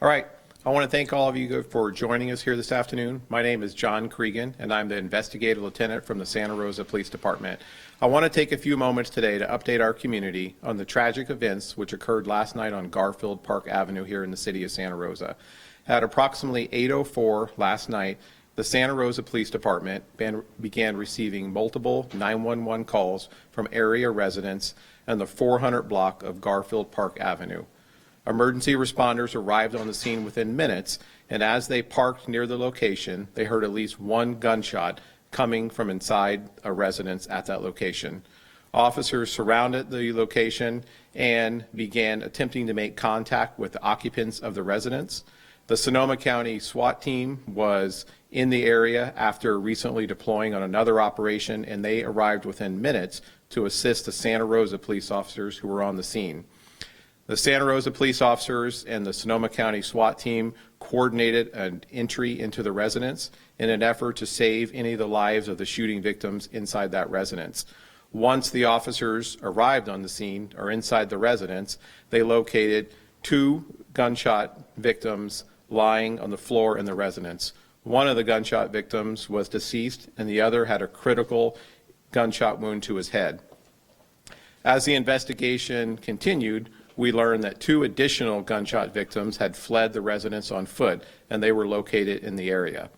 All right. I want to thank all of you for joining us here this afternoon. My name is John Cregan, and I'm the investigative lieutenant from the Santa Rosa Police Department. I want to take a few moments today to update our community on the tragic events which occurred last night on Garfield Park Avenue here in the city of Santa Rosa. At approximately 8:04 last night, the Santa Rosa Police Department began receiving multiple 911 calls from area residents in the 400 block of Garfield Park Avenue. Emergency responders arrived on the scene within minutes, and as they parked near the location, they heard at least one gunshot coming from inside a residence at that location. Officers surrounded the location and began attempting to make contact with the occupants of the residence. The Sonoma County SWAT team was in the area after recently deploying on another operation, and they arrived within minutes to assist the Santa Rosa police officers who were on the scene. The Santa Rosa police officers and the Sonoma County SWAT team coordinated an entry into the residence in an effort to save any of the lives of the shooting victims inside that residence. Once the officers arrived on the scene or inside the residence, they located two gunshot victims lying on the floor in the residence. One of the gunshot victims was deceased, and the other had a critical gunshot wound to his head. As the investigation continued, we learned that two additional gunshot victims had fled the residence on foot, and they were located in the area.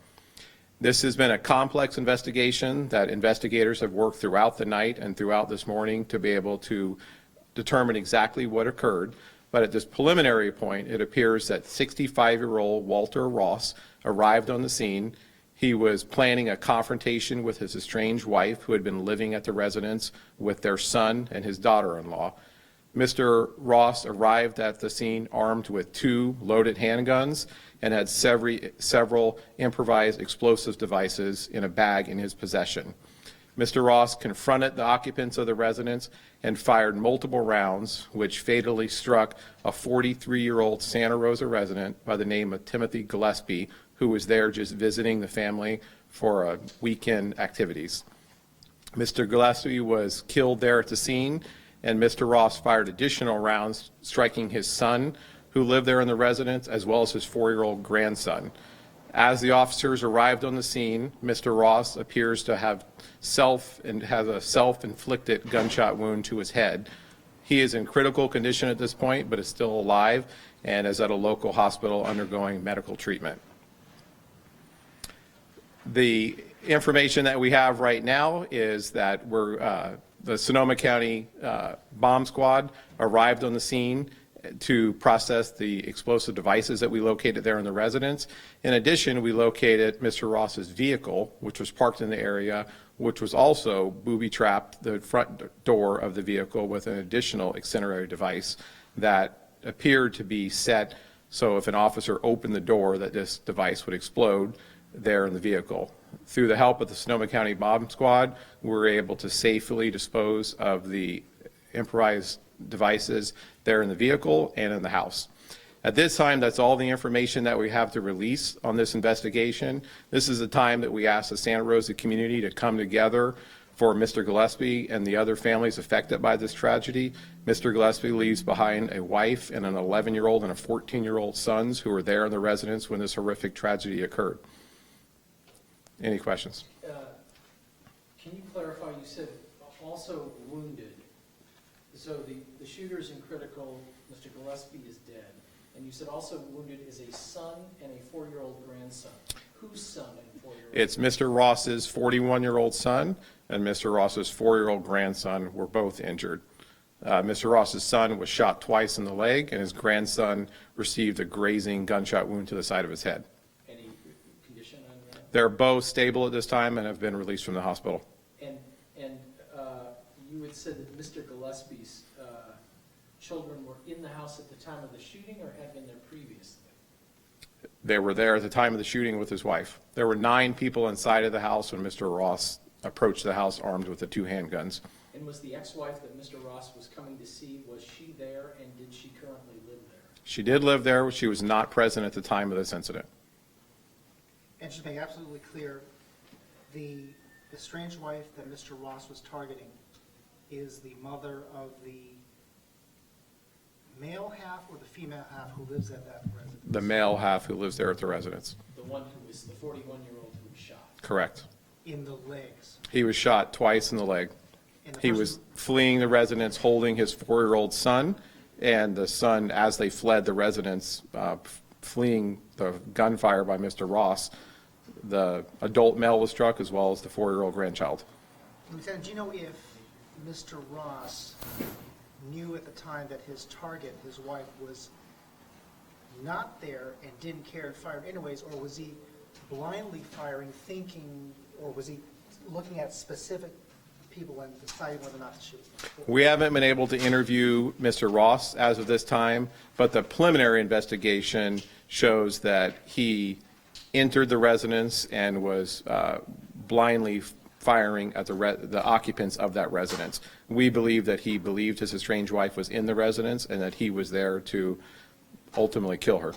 This has been a complex investigation that investigators have worked throughout the night and throughout this morning to be able to determine exactly what occurred. But at this preliminary point, it appears that 65-year-old Walter Ross arrived on the scene. He was planning a confrontation with his estranged wife, who had been living at the residence with their son and his daughter-in-law. Mr. Ross arrived at the scene armed with two loaded handguns and had several improvised explosive devices in a bag in his possession. Mr. Ross confronted the occupants of the residence and fired multiple rounds, which fatally struck a 43-year-old Santa Rosa resident by the name of Timothy Gillespie, who was there just visiting the family for weekend activities. Mr. Gillespie was killed there at the scene, and Mr. Ross fired additional rounds, striking his son, who lived there in the residence, as well as his 4-year-old grandson. As the officers arrived on the scene, Mr. Ross appears to have has a self-inflicted gunshot wound to his head. He is in critical condition at this point, but is still alive and is at a local hospital undergoing medical treatment. The information that we have right now is that the Sonoma County bomb squad arrived on the scene to process the explosive devices that we located there in the residence. In addition, we located Mr. Ross's vehicle, which was parked in the area, which was also booby-trapped the front door of the vehicle with an additional incendiary device that appeared to be set so if an officer opened the door that this device would explode there in the vehicle. Through the help of the Sonoma County Bomb Squad, we were able to safely dispose of the improvised devices there in the vehicle and in the house. At this time, that's all the information that we have to release on this investigation. This is the time that we ask the Santa Rosa community to come together for Mr. Gillespie and the other families affected by this tragedy. Mr. Gillespie leaves behind a wife and an 11-year-old and a 14-year-old sons who were there in the residence when this horrific tragedy occurred. Any questions? Can you clarify, you said also wounded. So the shooter's in critical, Mr. Gillespie is dead. And you said also wounded is a son and a 4-year-old grandson. Whose son and 4-year-old? It's Mr. Ross's 41-year-old son and Mr. Ross's 4-year-old grandson were both injured. Mr. Ross's son was shot twice in the leg, and his grandson received a grazing gunshot wound to the side of his head. Any condition on that? They're both stable at this time and have been released from the hospital. And you had said that Mr. Gillespie's children were in the house at the time of the shooting or had been there previously? They were there at the time of the shooting with his wife. There were 9 people inside of the house when Mr. Ross approached the house armed with the 2 handguns. And was the ex-wife that Mr. Ross was coming to see, was she there, and did she currently live there? She did live there. She was not present at the time of this incident. And just to make absolutely clear, the estranged wife that Mr. Ross was targeting is the mother of the male half or the female half who lives at that residence? The male half who lives there at the residence. The one who was the 41-year-old who was shot. Correct. In the legs? He was shot twice in the leg. And the He person- was fleeing the residence holding his 4-year-old son, and the son, as they fled the residence, fleeing the gunfire by Mr. Ross, the adult male was struck as well as the 4-year-old grandchild. Lieutenant, do you know if Mr. Ross knew at the time that his target, his wife, was not there and didn't care and fired anyways, or was he blindly firing, thinking, or was he looking at specific people and deciding whether or not to shoot? We haven't been able to interview Mr. Ross as of this time, but the preliminary investigation shows that he entered the residence and was blindly firing at the occupants of that residence. We believe that he believed his estranged wife was in the residence and that he was there to ultimately kill her.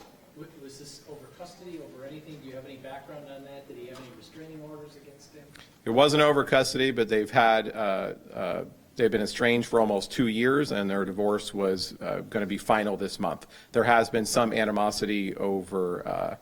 Was this over custody, over anything? Do you have any background on that? Did he have any restraining orders against him? It wasn't over custody, but they've been estranged for almost 2 years, and their divorce was going to be final this month. There has been some animosity over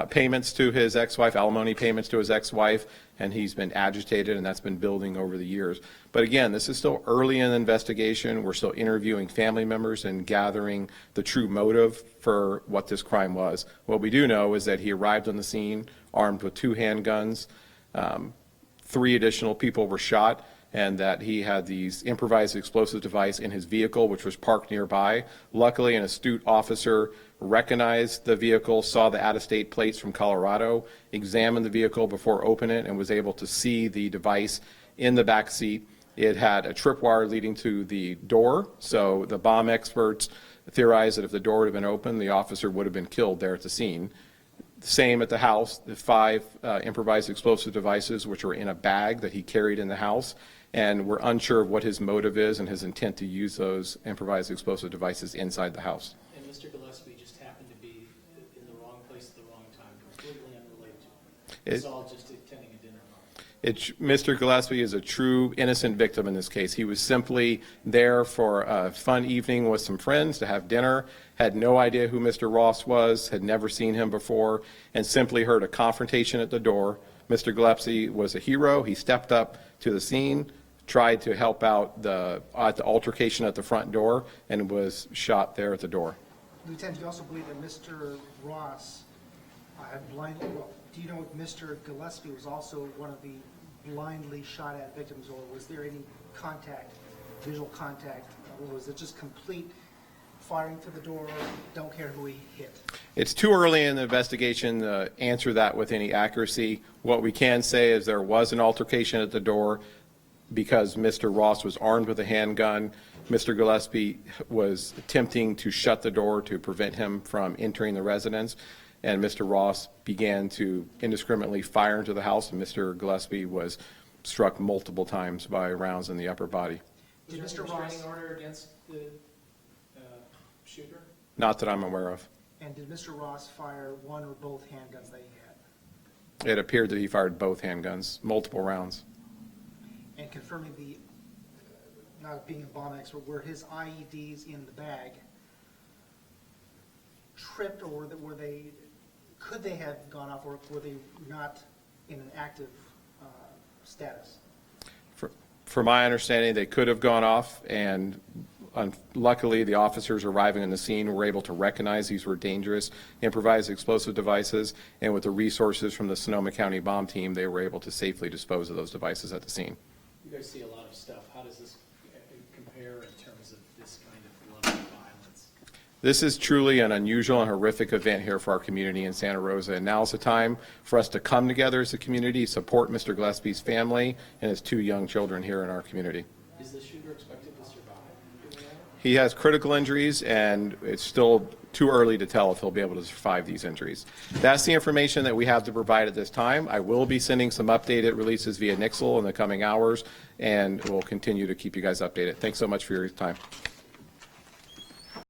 payments to his ex-wife, alimony payments to his ex-wife, and he's been agitated, and that's been building over the years. But again, this is still early in the investigation. We're still interviewing family members and gathering the true motive for what this crime was. What we do know is that he arrived on the scene armed with 2 handguns. 3 additional people were shot, and that he had these improvised explosive device in his vehicle, which was parked nearby. Luckily, an astute officer recognized the vehicle, saw the out-of-state plates from Colorado, examined the vehicle before opening it, and was able to see the device in the back seat. It had a tripwire leading to the door, so the bomb experts theorized that if the door had been open, the officer would have been killed there at the scene. Same at the house, the 5 improvised explosive devices, which were in a bag that he carried in the house, and we're unsure of what his motive is and his intent to use those improvised explosive devices inside the house. And Mr. Gillespie just happened to be in the wrong place at the wrong time, completely unrelated to it. It's all just attending a dinner party. Mr. Gillespie is a true innocent victim in this case. He was simply there for a fun evening with some friends to have dinner, had no idea who Mr. Ross was, had never seen him before, and simply heard a confrontation at the door. Mr. Gillespie was a hero. He stepped up to the scene, tried to help out at the altercation at the front door, and was shot there at the door. Lieutenant, do you also believe that Mr. Ross had blindly, well, do you know if Mr. Gillespie was also one of the blindly shot at victims, or was there any contact, visual contact, or was it just complete firing to the door, don't care who he hit? It's too early in the investigation to answer that with any accuracy. What we can say is there was an altercation at the door because Mr. Ross was armed with a handgun. Mr. Gillespie was attempting to shut the door to prevent him from entering the residence, and Mr. Ross began to indiscriminately fire into the house, and Mr. Gillespie was struck multiple times by rounds in the upper body. Did Was Mr. there a Ross, restraining order against the shooter? Not that I'm aware of. and did Mr. Ross fire one or both handguns that he had? It appeared that he fired both handguns, multiple rounds. And confirming the, not being a bomb expert, were his IEDs in the bag tripped, or were they, could they have gone off, or were they not in an active status? From my understanding, they could have gone off, and luckily the officers arriving on the scene were able to recognize these were dangerous improvised explosive devices, and with the resources from the Sonoma County bomb team, they were able to safely dispose of those devices at the scene. You guys see a lot of stuff. How does this compare in terms of this kind of level of violence? This is truly an unusual and horrific event here for our community in Santa Rosa, and now's the time for us to come together as a community, support Mr. Gillespie's family and his 2 young children here in our community. Is the shooter expected to survive? He has critical injuries, and it's still too early to tell if he'll be able to survive these injuries. That's the information that we have to provide at this time. I will be sending some updated releases via Nixle in the coming hours, and we'll continue to keep you guys updated. Thanks so much for your time.